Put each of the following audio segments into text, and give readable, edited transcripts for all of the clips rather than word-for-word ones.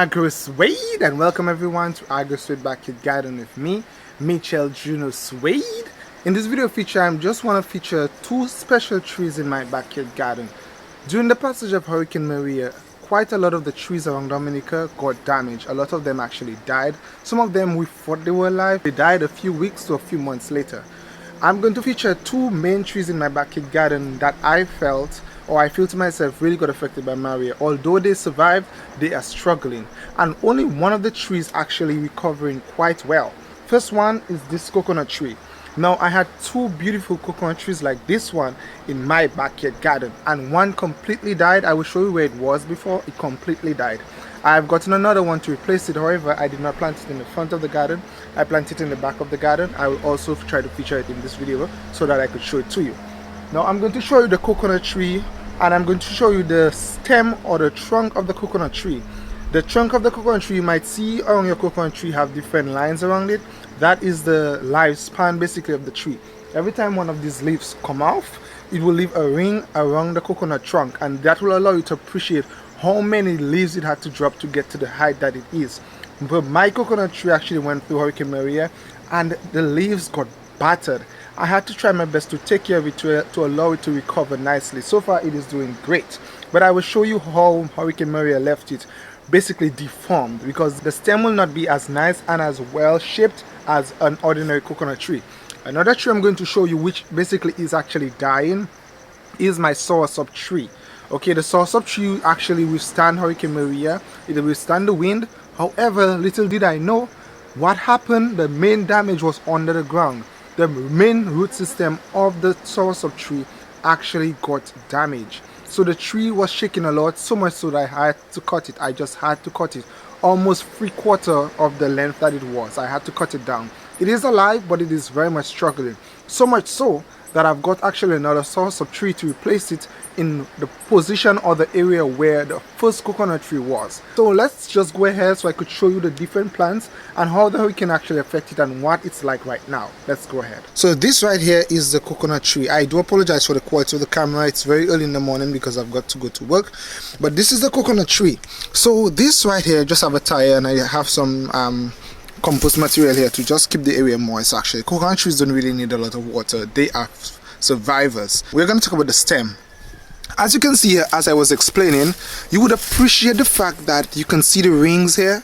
Agrosuede, and welcome everyone to Agrosuede Backyard Garden with me, Mitchell Juno Suede. In this video feature, I just want to feature two special trees in my backyard garden. During the passage of Hurricane Maria, quite a lot of the trees around Dominica got damaged. A lot of them actually died. Some of them we thought they were alive. They died a few weeks to a few months later. I'm going to feature two main trees in my backyard garden that I feel to myself really got affected by Maria. Although they survived, they are struggling, and only one of the trees actually recovering quite well. First one is this coconut tree. Now, I had two beautiful coconut trees like this one in my backyard garden, and one completely died. I will show you where it was before it completely died. I've gotten another one to replace it. However, I did not plant it in the front of the garden. I planted it in the back of the garden. I will also try to feature it in this video so that I could show it to you. Now, I'm going to show you the coconut tree, and I'm going to show you the stem or the trunk of the coconut tree. The trunk of the coconut tree, you might see around your coconut tree have different lines around it. That is the lifespan basically of the tree. Every time one of these leaves come off, it will leave a ring around the coconut trunk, and that will allow you to appreciate how many leaves it had to drop to get to the height that it is. But my coconut tree actually went through Hurricane Maria and the leaves got battered. I had to try my best to take care of it to allow it to recover nicely. So far it is doing great, but I will show you how Hurricane Maria left it basically deformed, because the stem will not be as nice and as well shaped as an ordinary coconut tree. Another tree I'm going to show you, which basically is actually dying, is my Sour Sop tree. Okay, the Sour Sop tree actually withstand Hurricane Maria. It will withstand the wind. However, little did I know what happened. The main damage was under the ground. The main root system of the Sour Sop tree actually got damaged. So the tree was shaking a lot, so much so that I had to cut it. I just had to cut it. Almost 3/4 of the length that it was. I had to cut it down. It is alive, but it is very much struggling. So much so that I've got actually another Sour Sop tree to replace it in the position or the area where the first coconut tree was. So let's just go ahead so I could show you the different plants and how the hurricane actually affected and what it's like right now. Let's go ahead. So this right here is the coconut tree. I do apologize for the quality of the camera. It's very early in the morning because I've got to go to work. But this is the coconut tree. So this right here, just have a tire, and I have some compost material here to just keep the area moist. Actually, coconut trees don't really need a lot of water. They are survivors. We're going to talk about the stem. As you can see here, as I was explaining, you would appreciate the fact that you can see the rings here.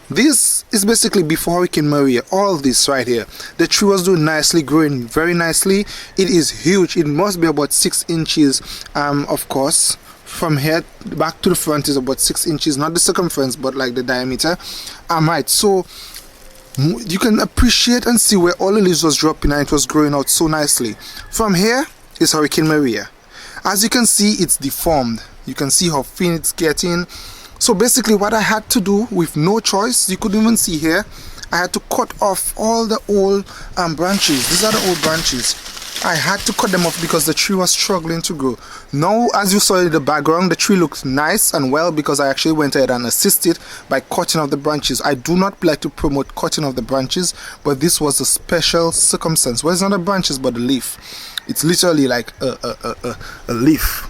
This is basically before Hurricane Maria. All of this right here, the tree was doing nicely, growing very nicely. It is huge. It must be about 6 inches, of course. From here back to the front is about 6 inches, not the circumference but like the diameter. Right, so you can appreciate and see where all the leaves was dropping and it was growing out so nicely. From here is Hurricane Maria. As you can see, it's deformed. You can see how thin it's getting. So basically what I had to do, with no choice, you could even see here, I had to cut off all the old branches. These are the old branches. I had to cut them off because the tree was struggling to grow. Now, as you saw in the background, the tree looks nice and well because I actually went ahead and assisted by cutting off the branches. I do not like to promote cutting off the branches, but this was a special circumstance. Well, it's not the branches but the leaf. It's literally like a leaf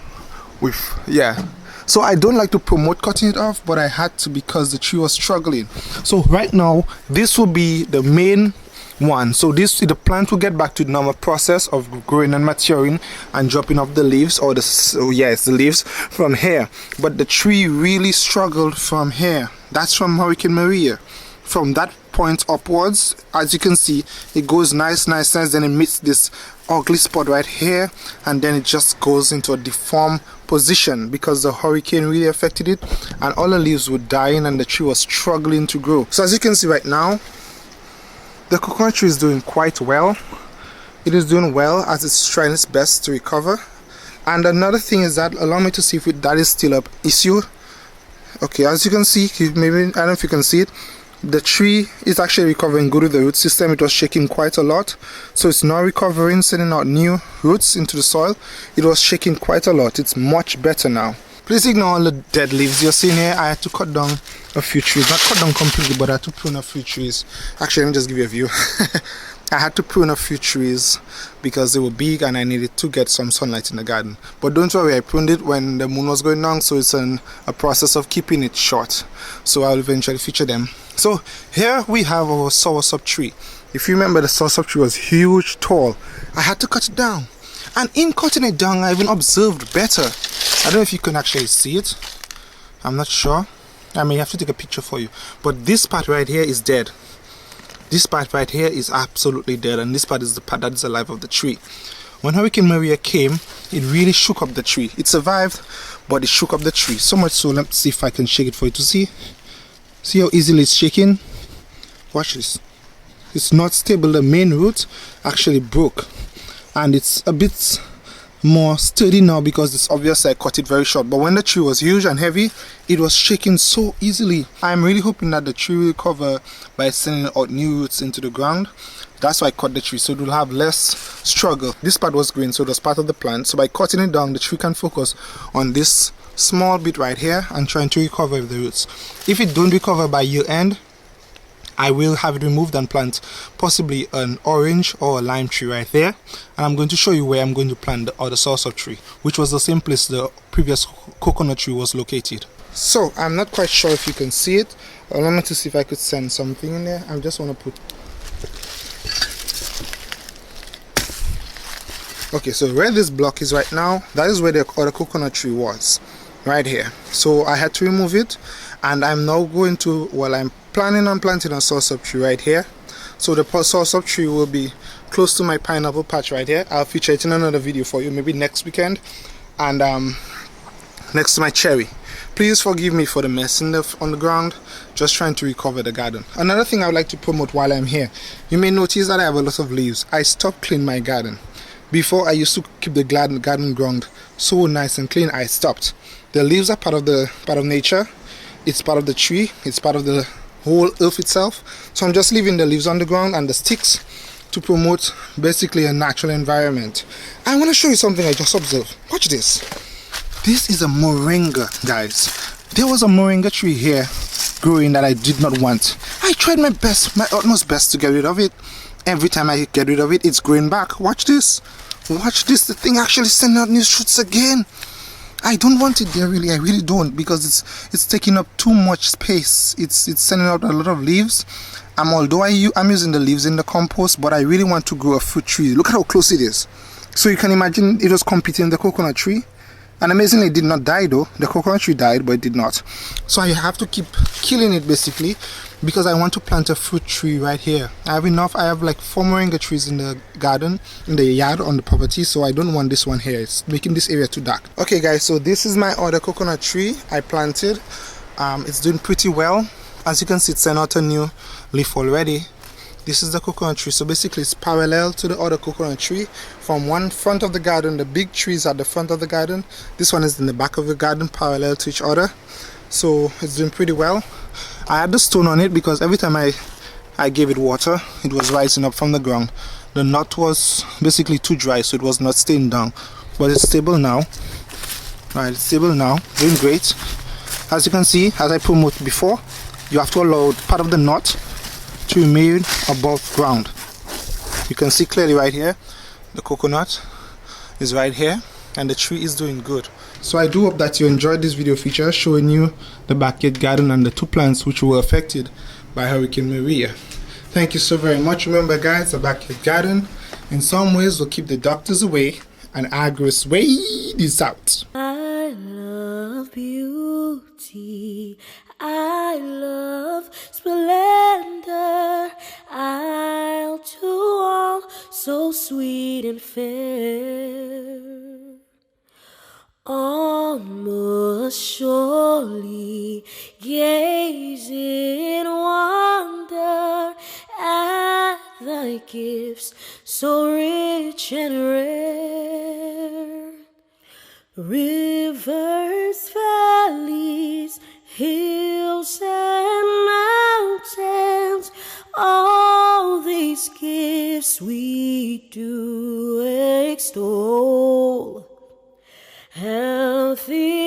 with, yeah. So I don't like to promote cutting it off, but I had to because the tree was struggling. So right now, this will be the main one. So the plant will get back to the normal process of growing and maturing and dropping off the leaves, or the leaves from here. But the tree really struggled from here. That's from Hurricane Maria. From that point upwards, as you can see, it goes nice, then it meets this ugly spot right here, and then it just goes into a deformed position because the hurricane really affected it and all the leaves were dying and the tree was struggling to grow. So as you can see right now, the coconut tree is doing quite well. It is doing well as it's trying its best to recover. And another thing is that, allow me to see if that is still up issue. Okay, as you can see, maybe, I don't know if you can see it, the tree is actually recovering good with the root system. It was shaking quite a lot, so it's now recovering, sending out new roots into the soil. It was shaking quite a lot. It's much better now. Please ignore all the dead leaves you're seeing here. I had to cut down a few trees, not cut down completely, but I had to prune a few trees. Actually, let me just give you a view. I had to prune a few trees because they were big and I needed to get some sunlight in the garden. But don't worry, I pruned it when the moon was going down, so it's a process of keeping it short. So I'll eventually feature them. So here we have our Sour Sop tree. If you remember, the Sour Sop tree was huge, tall. I had to cut it down. And in cutting it down, I even observed better. I don't know if you can actually see it. I'm not sure. I may have to take a picture for you. But this part right here is dead. This part right here is absolutely dead, and this part is the part that is alive of the tree. When Hurricane Maria came, it really shook up the tree. It survived, but it shook up the tree. So much so, let's see if I can shake it for you to see. See how easily it's shaking? Watch this. It's not stable. The main root actually broke. And it's a bit more sturdy now because it's obvious I cut it very short. But when the tree was huge and heavy, it was shaking so easily. I'm really hoping that the tree will recover by sending out new roots into the ground. That's why I cut the tree, so it will have less struggle. This part was green, so it was part of the plant. So by cutting it down, the tree can focus on this small bit right here and trying to recover the roots. If it don't recover by year end, I will have it removed and plant possibly an orange or a lime tree right there. And I'm going to show you where I'm going to plant the other Sour Sop tree, which was the same place the previous coconut tree was located. So I'm not quite sure if you can see it. Allow me to see if I could send something in there. I just want to put... Okay, so where this block is right now, that is where the other coconut tree was. Right here. So I had to remove it, and I'm now going to, well, I'm planning on planting a Sour Sop tree right here. So the Sour Sop tree will be close to my pineapple patch right here. I'll feature it in another video for you, maybe next weekend. And next to my cherry. Please forgive me for the mess on the ground. Just trying to recover the garden. Another thing I would like to promote while I'm here. You may notice that I have a lot of leaves. I stopped cleaning my garden. Before, I used to keep the garden ground so nice and clean. I stopped. The leaves are part of nature. It's part of the tree. It's part of the whole earth itself. So I'm just leaving the leaves on the ground and the sticks to promote basically a natural environment. I want to show you something I just observed. Watch this. This is a moringa, guys. There was a moringa tree here growing that I did not want. I tried my best, my utmost best to get rid of it. Every time I get rid of it, it's growing back. Watch this. Watch this. The thing actually sending out new shoots again. I don't want it there, really. I really don't, because it's taking up too much space. It's sending out a lot of leaves. Although I'm using the leaves in the compost, but I really want to grow a fruit tree. Look at how close it is. So you can imagine it was competing with the coconut tree. And amazingly, it did not die though. The coconut tree died, but it did not. So I have to keep killing it basically, because I want to plant a fruit tree right here. I have like 4 moringa trees in the garden, in the yard on the property, so I don't want this one here. It's making this area too dark. Okay guys, so this is my other coconut tree I planted. It's doing pretty well. As you can see, it's sent out a new leaf already. This is the coconut tree, so basically it's parallel to the other coconut tree. From one front of the garden, the big trees at the front of the garden. This one is in the back of the garden, parallel to each other. So it's doing pretty well. I had the stone on it because every time I gave it water, it was rising up from the ground. The knot was basically too dry, so it was not staying down. But it's stable now. Right, it's stable now, doing great. As you can see, as I promoted before, you have to allow part of the knot to remain above ground. You can see clearly right here, the coconut is right here, and the tree is doing good. So I do hope that you enjoyed this video feature showing you the backyard garden and the 2 plants which were affected by Hurricane Maria. Thank you so very much. Remember guys, the backyard garden in some ways will keep the doctors away, and Agrosuede is out. I love beauty. I love splendor. I'll do all so sweet and fair. Almost surely gaze in wonder at thy gifts so rich and rare. Rivers, valleys, hills and mountains, all these gifts we do extol. Healthy